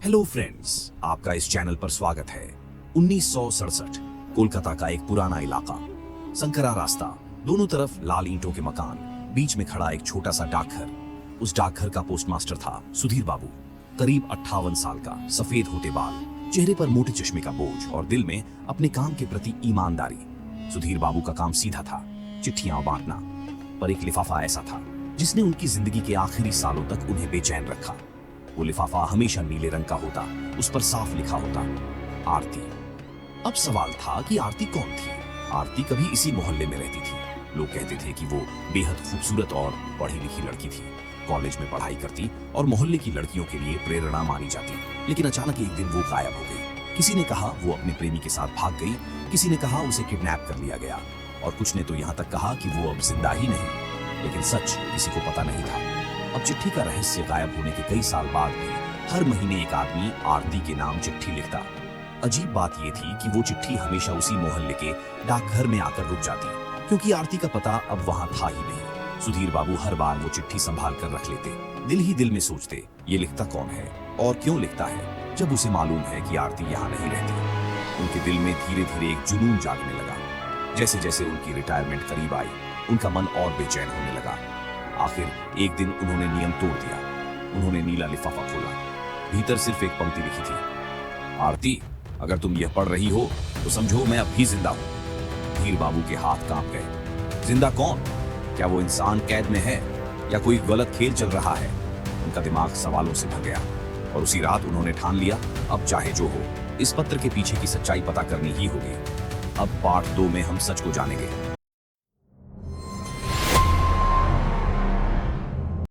Hello friends, आपका इस channel पर स्वागत है। 1967 कोलकाता का एक पुराना इलाका, संकरा रास्ता, दोनों तरफ लाल ईंटों के मकान, बीच में खड़ा एक छोटा सा डाकघर। उस डाकघर का पोस्टमास्टर था सुधीर बाबू, करीब 58 साल का, सफेद होते बाल, चेहरे पर मोटे चश्मे का बोझ और दिल में अपने काम के प्रति ईमानदारी। सुधीर बाबू का काम सीधा था, चिट्ठियां बांटना, पर एक लिफाफा ऐसा था जिसने उनकी जिंदगी के आखिरी सालों तक उन्हें बेचैन रखा। वो लिफाफा हमेशा नीले रंग का होता, उस पर साफ लिखा होता, आरती। अब सवाल था कि आरती कौन थी। आरती कभी इसी मोहल्ले में रहती थी। लोग कहते थे कि वो बेहद खूबसूरत और पढ़ी लिखी लड़की थी, कॉलेज में पढ़ाई करती और मोहल्ले की लड़कियों के लिए प्रेरणा मानी जाती। लेकिन अचानक एक दिन वो गायब हो गई। किसी ने कहा वो अपने प्रेमी के साथ भाग गई, किसी ने कहा उसे किडनैप कर लिया गया, और कुछ ने तो यहाँ तक कहा कि वो अब जिंदा ही नहीं। लेकिन सच किसी को पता नहीं था। अब चिट्ठी का रहस्य गायब होने के कई साल बाद भी हर महीने एक आदमी आरती के नाम चिट्ठी लिखता। अजीब बात यह थी कि वो चिट्ठी हमेशा उसी मोहल्ले के डाकघर में आकर रुक जाती, क्योंकि आरती का पता अब वहां था ही नहीं। सुधीर बाबू हर बार वो चिट्ठी संभाल कर रख लेते, दिल ही दिल में सोचते, ये लिखता कौन है और क्यों लिखता है, जब उसे मालूम है कि आरती यहाँ नहीं रहती। उनके दिल में धीरे धीरे एक जुनून जागने लगा। जैसे जैसे उनकी रिटायरमेंट करीब आई, उनका मन और बेचैन होने लगा। आखिर एक दिन उन्होंने नियम तोड़ दिया। उन्होंने नीला लिफाफा खोला, भीतर सिर्फ एक पंक्ति लिखी थी, आरती, अगर तुम यह पढ़ रही हो तो समझो मैं अब भी जिंदा हूं। धीर बाबू के हाथ कांप गए। जिंदा कौन? क्या वो इंसान कैद में है या कोई गलत खेल चल रहा है? उनका दिमाग सवालों से भर गया और उसी रात उन्होंने ठान लिया, अब चाहे जो हो, इस पत्र के पीछे की सच्चाई पता करनी ही होगी। अब पार्ट 2 में हम सच को जानेंगे।